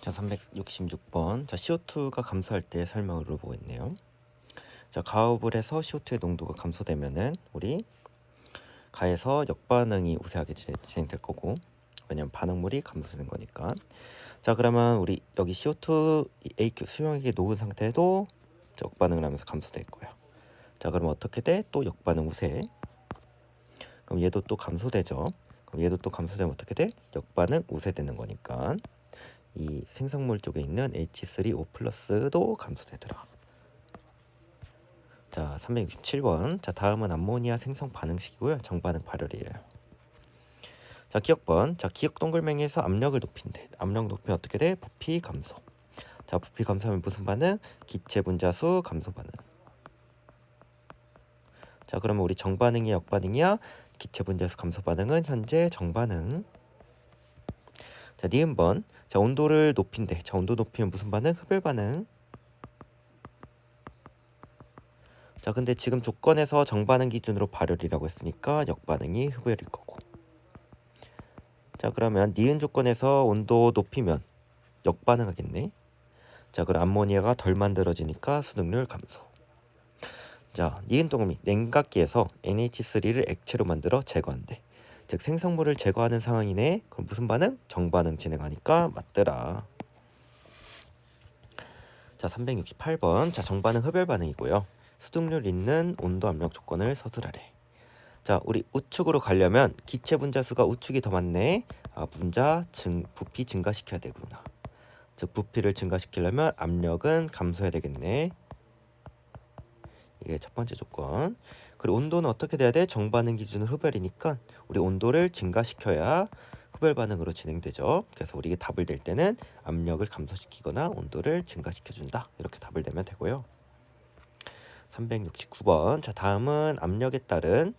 자, 366번. 자, CO2가 감소할 때 설명을 보고 있네요. 자, 가업을 해서 CO2의 농도가 감소되면은 우리 가에서 역반응이 우세하게 진행될 거고, 왜냐면 반응물이 감소되는 거니까. 자, 그러면 우리 여기 CO2 AQ 수용액이 녹은 상태도 역반응을 하면서 감소될 거예요. 자, 그럼 어떻게 돼? 또 역반응 우세. 그럼 얘도 또 감소되죠. 그럼 얘도 또 감소되면 어떻게 돼? 역반응 우세되는 거니까 이 생성물 쪽에 있는 H3O 플러스도 감소되더라. 자, 367번. 자, 다음은 암모니아 생성 반응식이고요. 정반응 발열이에요. 자, 기억번. 자, 기억 동글맹이에서 압력을 높인대. 압력 높이면 어떻게 돼? 부피 감소. 자, 부피 감소하면 무슨 반응? 기체 분자수 감소 반응. 자, 그러면 우리 정반응이야, 역반응이야? 기체 분자수 감소 반응은 현재 정반응. 자, 니은번. 자, 온도를 높인대. 자, 온도 높이면 무슨 반응? 흡열 반응. 자, 근데 지금 조건에서 정반응 기준으로 발열이라고 했으니까 역반응이 흡열일 거고. 자, 그러면 니은 조건에서 온도 높이면 역반응하겠네. 자, 그럼 암모니아가 덜 만들어지니까 수능률 감소. 자, 니은 동그라미 냉각기에서 NH3를 액체로 만들어 제거한대. 즉 생성물을 제거하는 상황이네. 그럼 무슨 반응? 정반응 진행하니까 맞더라. 자, 368번. 자, 정반응 흡열 반응이고요. 수득률 있는 온도 압력 조건을 서술하래. 자, 우리 우측으로 가려면 기체 분자수가 우측이 더 많네. 부피 증가시켜야 되구나. 즉 부피를 증가시키려면 압력은 감소해야 되겠네. 이게 첫 번째 조건. 그리고 온도는 어떻게 돼야 돼? 정반응 기준은 흡열이니까 우리 온도를 증가시켜야 흡열 반응으로 진행되죠. 그래서 우리 답을 낼 때는 압력을 감소시키거나 온도를 증가시켜준다. 이렇게 답을 내면 되고요. 369번. 자, 다음은 압력에 따른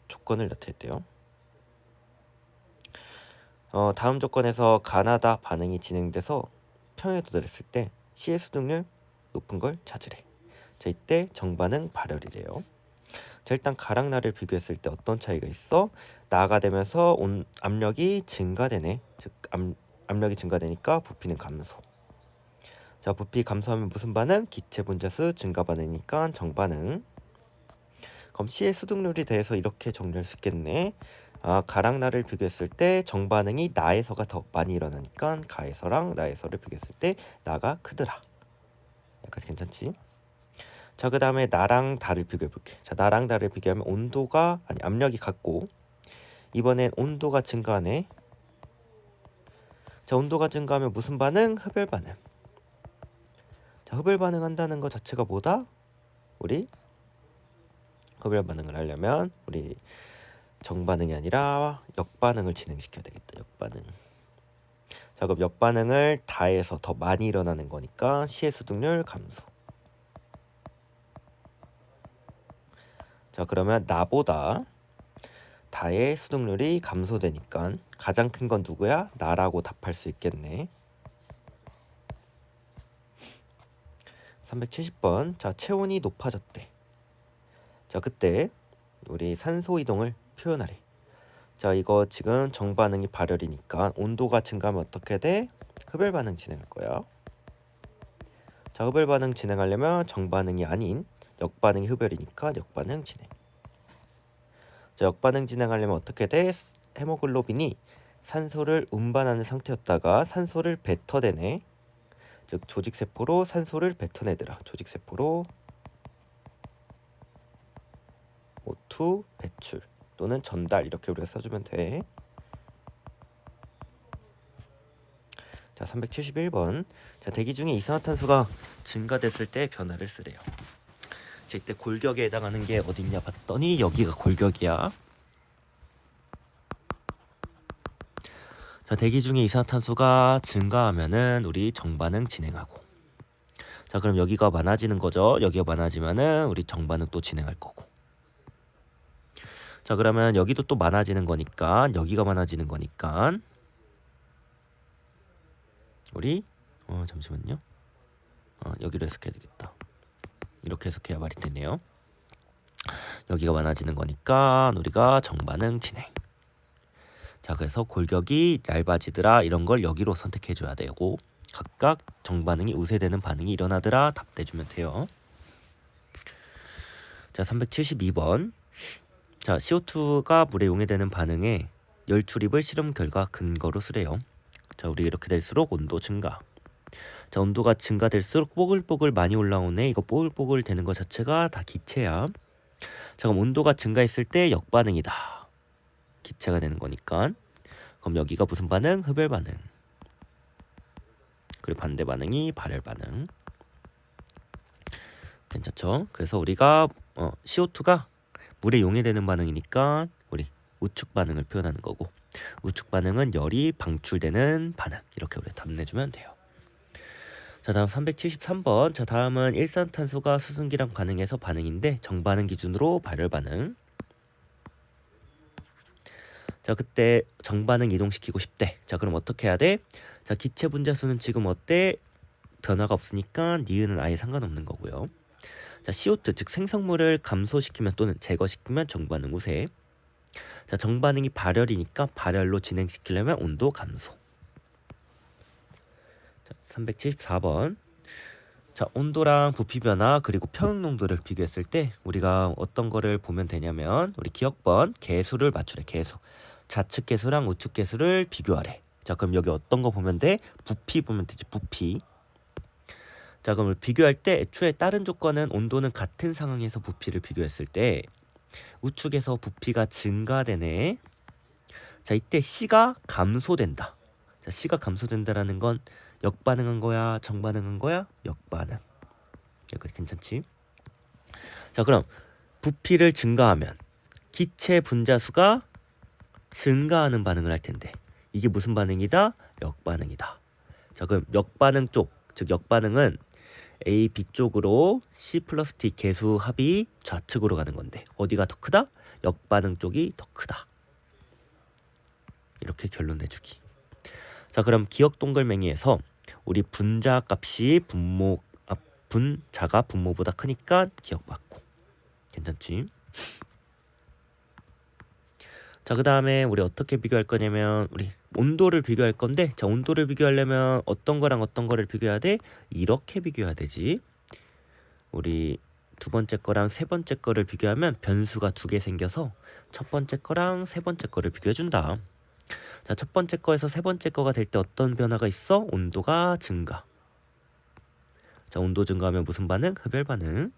조건을 나타냈대요. 다음 조건에서 가나다 반응이 진행돼서 평형에 도달했을 때 C의 수득률 높은 걸 찾으래. 자, 이때 정반응 발열이래요. 자, 일단 가랑 나를 비교했을 때 어떤 차이가 있어? 나가 되면서 압력이 증가되네. 즉 압력이 증가되니까 부피는 감소. 자, 부피 감소하면 무슨 반응? 기체 분자수 증가 반응이니까 정반응. 그럼 C의 수득률에 대해서 이렇게 정리할 수 있겠네. 가랑 나를 비교했을 때 정반응이 나에서가 더 많이 일어나니까 가에서랑 나에서를 비교했을 때 나가 크더라. 약간 괜찮지? 자, 그 다음에 나랑 다를 비교해 볼게. 자, 나랑 다를 비교하면 압력이 같고 이번엔 온도가 증가하네. 자, 온도가 증가하면 무슨 반응? 흡열 반응. 자, 흡열 반응 한다는 것 자체가 뭐다? 우리 흡열 반응을 하려면 우리 정반응이 아니라 역반응을 진행시켜야 되겠다. 역반응. 자, 그럼 역반응을 다에서 더 많이 일어나는 거니까 C의 수득률 감소. 자, 그러면 나보다 다의 수득률이 감소되니까 가장 큰 건 누구야? 나라고 답할 수 있겠네. 370번. 자, 체온이 높아졌대. 자, 그때 우리 산소 이동을 표현하래. 자, 이거 지금 정반응이 발열이니까 온도가 증가하면 어떻게 돼? 흡열 반응 진행할 거야. 자, 흡열 반응 진행하려면 정반응이 아닌 역반응이 흡열이니까 역반응 진행. 자, 역반응 진행하려면 어떻게 돼? 헤모글로빈이 산소를 운반하는 상태였다가 산소를 뱉어내네. 즉 조직세포로 산소를 뱉어내더라. 조직세포로 O2 배출 또는 전달 이렇게 우리가 써주면 돼. 자, 371번. 자, 대기 중에 이산화탄소가 증가됐을 때 변화를 쓰래요. 자, 이때 골격에 해당하는 게 어딨냐 봤더니 여기가 골격이야. 자, 대기 중에 이산화탄소가 증가하면은 우리 정반응 진행하고. 자, 그럼 여기가 많아지는 거죠. 여기가 많아지면은 우리 정반응 또 진행할 거고. 자, 그러면 여기도 또 많아지는 거니까 여기가 많아지는 거니까 우리 잠시만요. 여기로 해석해야 되겠다. 이렇게 해석해야 말이 되네요. 여기가 많아지는 거니까 우리가 정반응 진행. 자, 그래서 골격이 얇아지더라 이런 걸 여기로 선택해 줘야 되고, 각각 정반응이 우세되는 반응이 일어나더라 답대주면 돼요. 자, 372번. 자, CO2가 물에 용해되는 반응에 열 출입을 실험 결과 근거로 쓰래요. 자, 우리 이렇게 될수록 온도 증가. 자, 온도가 증가될수록 뽀글뽀글 많이 올라오네. 이거 뽀글뽀글 되는 것 자체가 다 기체야. 자, 그럼 온도가 증가했을 때 역반응이다. 기체가 되는 거니까. 그럼 여기가 무슨 반응? 흡열 반응. 그리고 반대 반응이 발열 반응. 괜찮죠? 그래서 우리가 CO2가 물에 용해되는 반응이니까 우리 우축 반응을 표현하는 거고, 우축 반응은 열이 방출되는 반응. 이렇게 우리 답 내주면 돼요. 자, 다음 373번. 자, 다음은 일산탄소가 수증기랑 반응해서 반응인데 정반응 기준으로 발열 반응. 자, 그때 정반응 이동시키고 싶대. 자, 그럼 어떻게 해야 돼? 자, 기체 분자수는 지금 어때? 변화가 없으니까 니은은 아예 상관없는 거고요. 자, CO2 즉 생성물을 감소시키면 또는 제거시키면 정반응 우세. 자, 정반응이 발열이니까 발열로 진행시키려면 온도 감소. 자, 374번. 자, 온도랑 부피 변화 그리고 평형 농도를 비교했을 때 우리가 어떤 거를 보면 되냐면, 우리 기억번 개수를 맞추래. 개수. 좌측 개수랑 우측 개수를 비교하래. 자, 그럼 여기 어떤 거 보면 돼? 부피 보면 되지. 부피. 자, 그럼 비교할 때 애초에 다른 조건은 온도는 같은 상황에서 부피를 비교했을 때 우측에서 부피가 증가되네. 자, 이때 C가 감소된다. 자, C가 감소된다라는 건 역반응한 거야, 정반응한 거야? 역반응. 여기까지 괜찮지? 자, 그럼 부피를 증가하면 기체 분자수가 증가하는 반응을 할 텐데 이게 무슨 반응이다? 역반응이다. 자, 그럼 역반응 쪽, 즉 역반응은 A, B 쪽으로 C 플러스 T 개수 합이 좌측으로 가는 건데 어디가 더 크다? 역반응 쪽이 더 크다. 이렇게 결론 내주기. 자, 그럼 기억 동글맹이에서 우리 분자 값이 분자가 분모보다 크니까 기억 맞고. 괜찮지? 자, 그 다음에 우리 어떻게 비교할 거냐면 우리 온도를 비교할 건데, 자, 온도를 비교하려면 어떤 거랑 어떤 거를 비교해야 돼? 이렇게 비교해야 되지. 우리 두 번째 거랑 세 번째 거를 비교하면 변수가 두 개 생겨서 첫 번째 거랑 세 번째 거를 비교해 준다. 자, 첫 번째 거에서 세 번째 거가 될 때 어떤 변화가 있어? 온도가 증가. 자, 온도 증가하면 무슨 반응? 흡열 반응.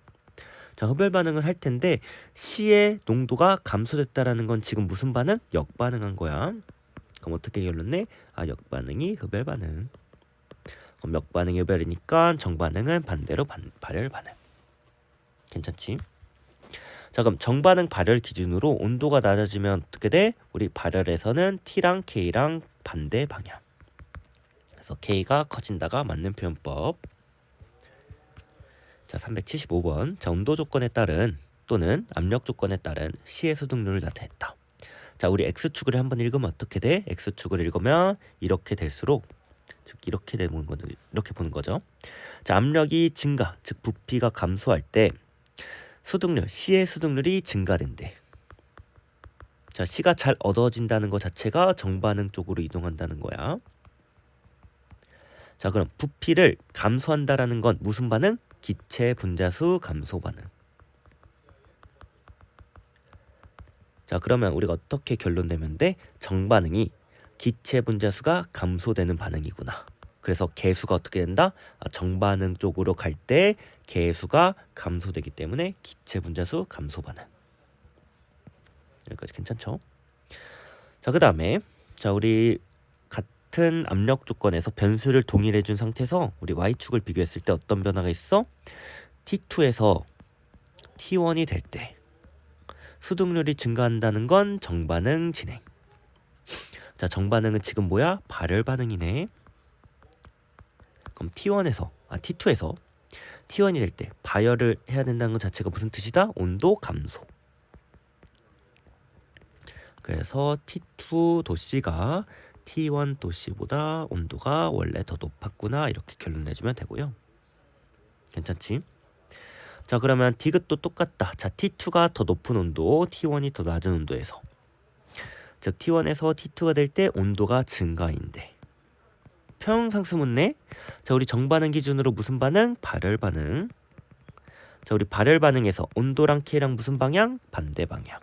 자, 흡열 반응을 할 텐데 C의 농도가 감소됐다라는 건 지금 무슨 반응? 역반응한 거야. 그럼 어떻게 결론 내? 아, 역반응이 흡열 반응. 그럼 역반응이 흡열이니까 정반응은 반대로 발열 반응. 괜찮지? 자, 그럼 정반응 발열 기준으로 온도가 낮아지면 어떻게 돼? 우리 발열에서는 T랑 K랑 반대 방향. 그래서 K가 커진다가 맞는 표현법. 자, 375번. 자, 온도 조건에 따른 또는 압력 조건에 따른 C의 소득률을 나타냈다. 자, 우리 X축을 한번 읽으면 어떻게 돼? X축을 읽으면 이렇게 될수록, 즉 이렇게 되는 거죠. 이렇게 보는 거죠. 자, 압력이 증가, 즉 부피가 감소할 때 소득률, C의 소득률이 증가된대. 자, C가 잘 얻어진다는 것 자체가 정반응 쪽으로 이동한다는 거야. 자, 그럼 부피를 감소한다라는 건 무슨 반응? 기체 분자수 감소 반응. 자, 그러면 우리가 어떻게 결론 내면 돼? 정반응이 기체 분자수가 감소되는 반응이구나. 그래서 개수가 어떻게 된다? 정반응 쪽으로 갈 때 개수가 감소되기 때문에 기체 분자수 감소 반응. 여기까지 괜찮죠? 자, 그 다음에 자, 우리 같은 압력 조건에서 변수를 동일해 준 상태에서 우리 Y축을 비교했을 때 어떤 변화가 있어? T2에서 T1이 될 때 수득률이 증가한다는 건 정반응 진행. 자, 정반응은 지금 뭐야? 발열 반응이네. 그럼 T2에서 T1이 될 때 발열을 해야 된다는 것 자체가 무슨 뜻이다? 온도 감소. 그래서 T2 도씨가 T1 도씨보다 온도가 원래 더 높았구나. 이렇게 결론 내주면 되고요. 괜찮지? 자, 그러면 디귿도 똑같다. 자, T2가 더 높은 온도, T1이 더 낮은 온도에서 즉 T1에서 T2가 될 때 온도가 증가인데 평형상수 묻네. 자, 우리 정반응 기준으로 무슨 반응? 발열 반응. 자, 우리 발열 반응에서 온도랑 K랑 무슨 방향? 반대 방향.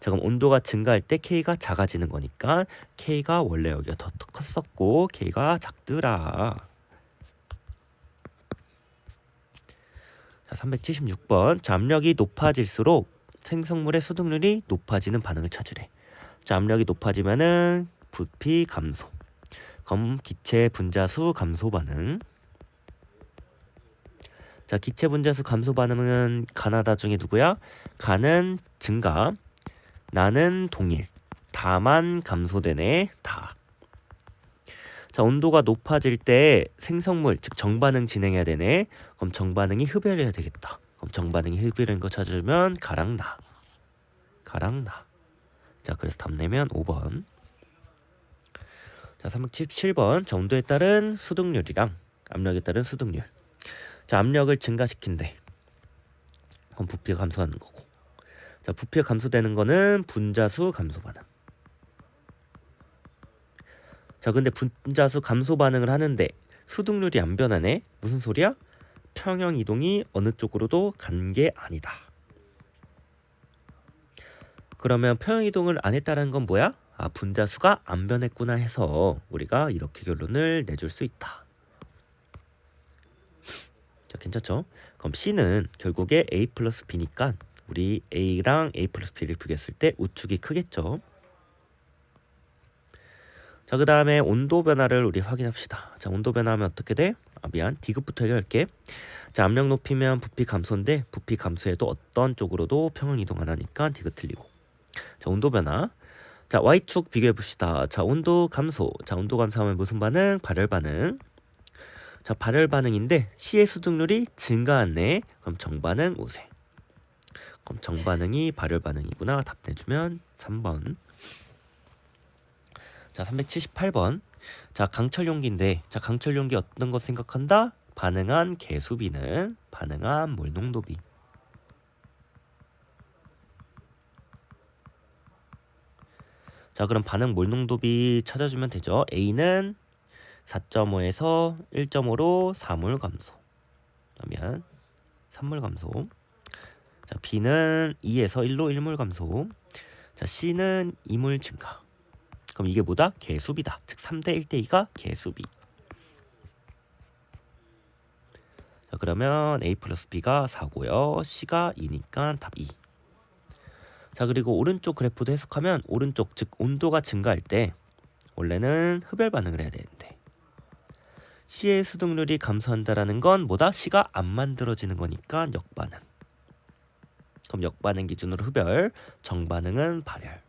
자, 그럼 온도가 증가할 때 K가 작아지는 거니까 K가 원래 여기가 더 컸었고 K가 작더라. 자, 376번. 자, 압력이 높아질수록 생성물의 수득률이 높아지는 반응을 찾으래. 자, 압력이 높아지면은 부피 감소. 그럼 기체 분자수 감소 반응. 자, 기체 분자수 감소 반응은 가나다 중에 누구야? 가는 증가, 나는 동일. 다만 감소되네. 다. 자, 온도가 높아질 때 생성물, 즉 정반응 진행해야 되네. 그럼 정반응이 흡열해야 되겠다. 그럼 정반응이 흡열인 거 찾으면 가랑 나. 가랑 나. 자, 그래서 답 내면 5번. 자, 377번. 자, 온도에 따른 수득률이랑 압력에 따른 수득률. 자, 압력을 증가시킨대. 그럼 부피가 감소하는 거고. 자, 부피가 감소되는 거는 분자수 감소 반응. 자, 근데 분자수 감소 반응을 하는데 수득률이 안 변하네. 무슨 소리야? 평형 이동이 어느 쪽으로도 간 게 아니다. 그러면 평형 이동을 안 했다는 건 뭐야? 아, 분자수가 안 변했구나 해서 우리가 이렇게 결론을 내줄 수 있다. 자, 괜찮죠? 그럼 C는 결국에 A 플러스 B니까 우리 A랑 A 플러스 B를 비교했을 때 우측이 크겠죠? 자, 그 다음에 온도 변화를 우리 확인합시다. 자, 온도 변화하면 어떻게 돼? 아, 미안. D급부터 해결할게. 자, 압력 높이면 부피 감소인데 부피 감소해도 어떤 쪽으로도 평형 이동 안 하니까 D급 틀리고. 자, 온도 변화. 자, Y축 비교해 봅시다. 자, 온도 감소. 자, 온도 감소하면 무슨 반응? 발열 반응. 자, 발열 반응인데 C의 수득률이 증가하네. 그럼 정반응 우세. 그럼 정반응이 발열 반응이구나. 답 내주면 3번. 자, 378번. 자, 강철 용기인데, 자, 강철 용기 어떤 거 생각한다? 반응한 개수비는 반응한 물 농도비. 자, 그럼 반응 물 농도비 찾아주면 되죠. A는 4.5에서 1.5로 4몰 감소. 그러면 3몰 감소. 자, B는 2에서 1로 1몰 감소. 자, C는 2몰 증가. 그럼 이게 뭐다? 개수비다. 즉 3대 1대 2가 개수비. 자, 그러면 A 플러스 B가 4고요. C가 2니까 답 2. 자, 그리고 오른쪽 그래프도 해석하면 오른쪽 즉 온도가 증가할 때 원래는 흡열 반응을 해야 되는데 C의 수득률이 감소한다라는 건 뭐다? C가 안 만들어지는 거니까 역반응. 그럼 역반응 기준으로 흡열, 정반응은 발열.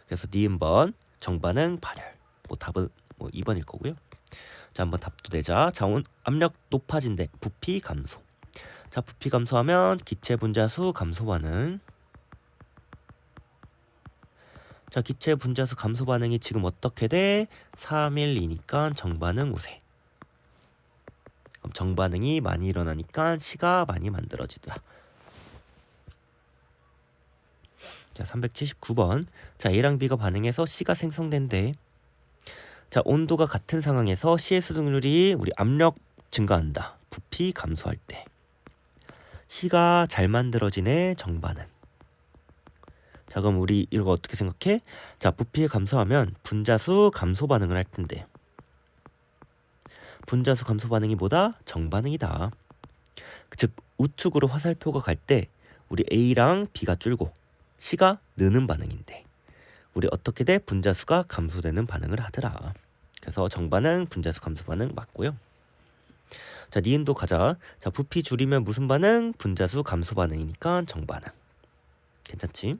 그래서 니은번 정반응 발열. 뭐 답은 뭐 2번일 거고요. 자, 한번 답도 내자. 자, 압력 높아진대. 부피 감소. 자, 부피 감소하면 기체 분자수 감소 반응. 자, 기체 분자수 감소 반응이 지금 어떻게 돼? 312니까 정반응 우세. 그럼 정반응이 많이 일어나니까 C가 많이 만들어지더라. 자, 379번. 자, A랑 B가 반응해서 C가 생성된대. 자, 온도가 같은 상황에서 C의 수득률이 우리 압력 증가한다. 부피 감소할 때. C가 잘 만들어지네. 정반응. 자, 그럼 우리 이거 어떻게 생각해? 자, 부피 감소하면 분자수 감소 반응을 할 텐데. 분자수 감소 반응이 뭐다? 정반응이다. 즉 우측으로 화살표가 갈 때 우리 A랑 B가 줄고 C가 느는 반응인데 우리 어떻게 돼? 분자수가 감소되는 반응을 하더라. 그래서 정반응, 분자수 감소 반응 맞고요. 자, 니은도 가자. 자, 부피 줄이면 무슨 반응? 분자수 감소 반응이니까 정반응. 괜찮지?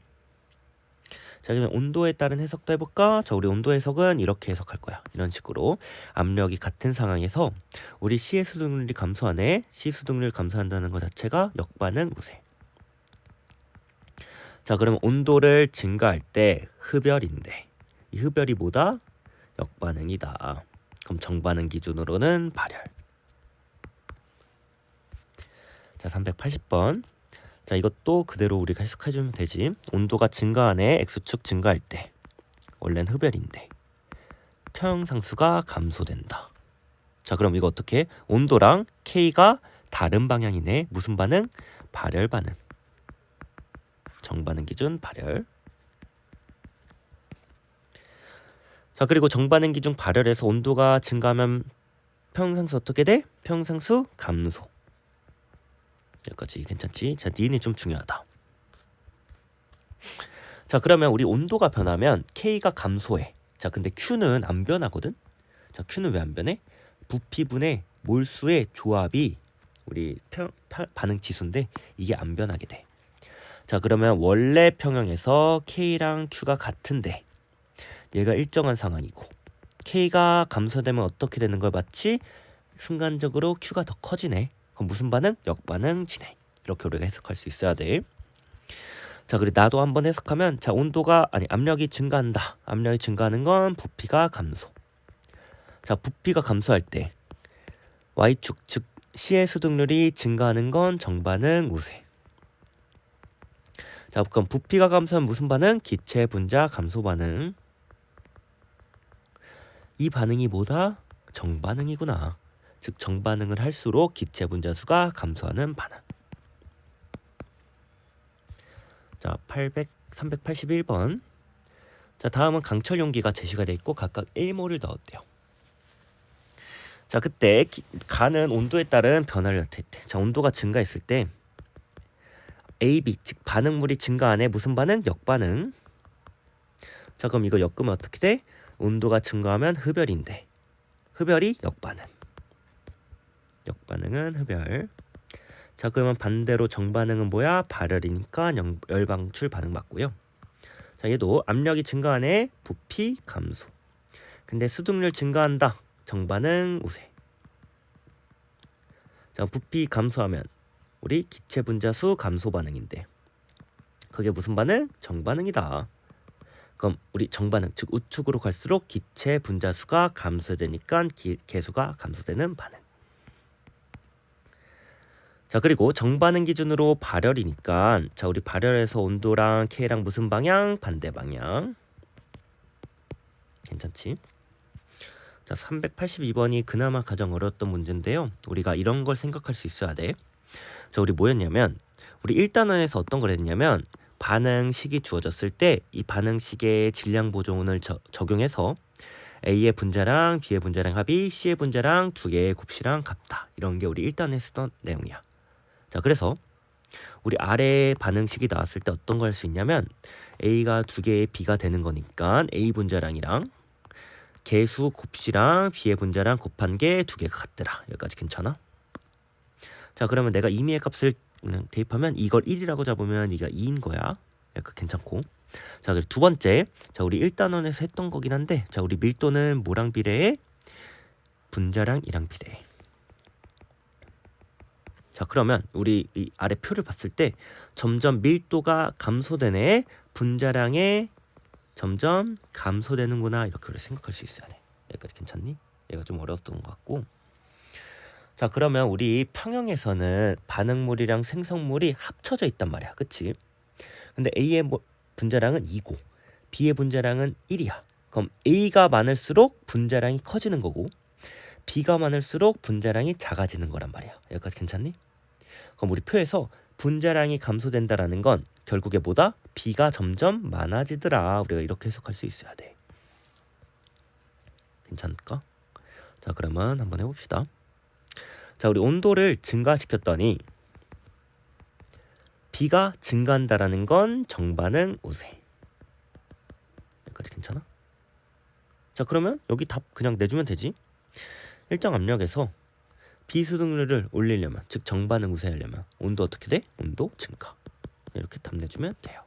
자, 그러면 온도에 따른 해석도 해볼까? 자, 우리 온도 해석은 이렇게 해석할 거야. 이런 식으로 압력이 같은 상황에서 우리 C의 수득률이 감소하네. C 수득률 감소한다는 것 자체가 역반응 우세. 자, 그럼 온도를 증가할 때 흡열인데 이 흡열이 뭐다? 역반응이다. 그럼 정반응 기준으로는 발열. 자, 380번. 자, 이것도 그대로 우리가 해석해주면 되지. 온도가 증가하네. X축 증가할 때 원래는 흡열인데 평형상수가 감소된다. 자, 그럼 이거 어떻게? 온도랑 K가 다른 방향이네. 무슨 반응? 발열 반응. 정반응 기준 발열. 자, 그리고 정반응 기준 발열에서 온도가 증가하면 평형상수 어떻게 돼? 평형상수 감소. 여기까지 괜찮지? 자, 니은이 좀 중요하다. 자, 그러면 우리 온도가 변하면 K가 감소해. 자, 근데 Q는 안 변하거든? 자, Q는 왜 안 변해? 부피분의 몰수의 조합이 우리 반응 지수인데 이게 안 변하게 돼. 자, 그러면 원래 평형에서 K랑 Q가 같은데 얘가 일정한 상황이고 K가 감소되면 어떻게 되는 걸 마치 순간적으로 Q가 더 커지네. 그럼 무슨 반응? 역반응 진행. 이렇게 우리가 해석할 수 있어야 돼. 자, 그리고 나도 한번 해석하면 자, 압력이 증가한다. 압력이 증가하는 건 부피가 감소. 자, 부피가 감소할 때 Y축 즉 C의 수득률이 증가하는 건 정반응 우세. 자, 그럼 부피가 감소하면 무슨 반응? 기체 분자 감소 반응. 이 반응이 뭐다? 정반응이구나. 즉 정반응을 할수록 기체 분자 수가 감소하는 반응. 자, 381번. 자, 다음은 강철 용기가 제시가 돼 있고 각각 1몰을 넣었대요. 자, 그때 가는 온도에 따른 변화를 나타냈대. 자, 온도가 증가했을 때 AB 즉 반응물이 증가하네. 무슨 반응? 역반응. 자, 그럼 이거 엮으면 어떻게 돼? 온도가 증가하면 흡열인데 흡열이 역반응. 역반응은 흡열. 자, 그러면 반대로 정반응은 뭐야? 발열이니까 열방출 반응 맞고요. 자, 얘도 압력이 증가하네. 부피 감소. 근데 수득률 증가한다. 정반응 우세. 자, 부피 감소하면 우리 기체 분자수 감소 반응인데 그게 무슨 반응? 정반응이다. 그럼 우리 정반응 즉 우측으로 갈수록 기체 분자수가 감소되니까 개수가 감소되는 반응. 자, 그리고 정반응 기준으로 발열이니까 자, 우리 발열에서 온도랑 K랑 무슨 방향? 반대 방향. 괜찮지? 자, 382번이 그나마 가장 어려웠던 문제인데요. 우리가 이런 걸 생각할 수 있어야 돼. 자, 우리 뭐였냐면 우리 1단원에서 어떤 걸 했냐면 반응식이 주어졌을 때 이 반응식의 질량 보존을 적용해서 A의 분자랑 B의 분자랑 합이 C의 분자랑 두 개의 곱씨랑 같다. 이런 게 우리 1단원에 쓰던 내용이야. 자, 그래서 우리 아래 반응식이 나왔을 때 어떤 걸 할 수 있냐면 A가 두 개의 B가 되는 거니까 A 분자량이랑 개수 곱씨랑 B의 분자랑 곱한 게 두 개가 같더라. 여기까지 괜찮아? 자, 그러면 내가 임의의 값을 그냥 대입하면 이걸 1이라고 잡으면 이가 2인 거야. 약간 괜찮고. 자, 그리고 두 번째. 자, 우리 1단원에서 했던 거긴 한데 자, 우리 밀도는 뭐랑 비례해? 분자량 2랑 비례해. 자, 그러면 우리 이 아래 표를 봤을 때 점점 밀도가 감소되네. 분자량에 점점 감소되는구나. 이렇게 우리 생각할 수 있어야 돼. 여기까지 괜찮니? 얘가 좀 어려웠던 것 같고. 자, 그러면 우리 평형에서는 반응물이랑 생성물이 합쳐져 있단 말이야. 그치? 근데 A의 분자량은 2고 B의 분자량은 1이야. 그럼 A가 많을수록 분자량이 커지는 거고 B가 많을수록 분자량이 작아지는 거란 말이야. 여기까지 괜찮니? 그럼 우리 표에서 분자량이 감소된다라는 건 결국에 뭐다? B가 점점 많아지더라. 우리가 이렇게 해석할 수 있어야 돼. 괜찮을까? 자, 그러면 한번 해봅시다. 자, 우리 온도를 증가시켰더니 B가 증가한다라는 건 정반응 우세. 여기까지 괜찮아? 자, 그러면 여기 답 그냥 내주면 되지. 일정 압력에서 비수득률을 올리려면 즉 정반응 우세하려면 온도 어떻게 돼? 온도 증가. 이렇게 답 내주면 돼요.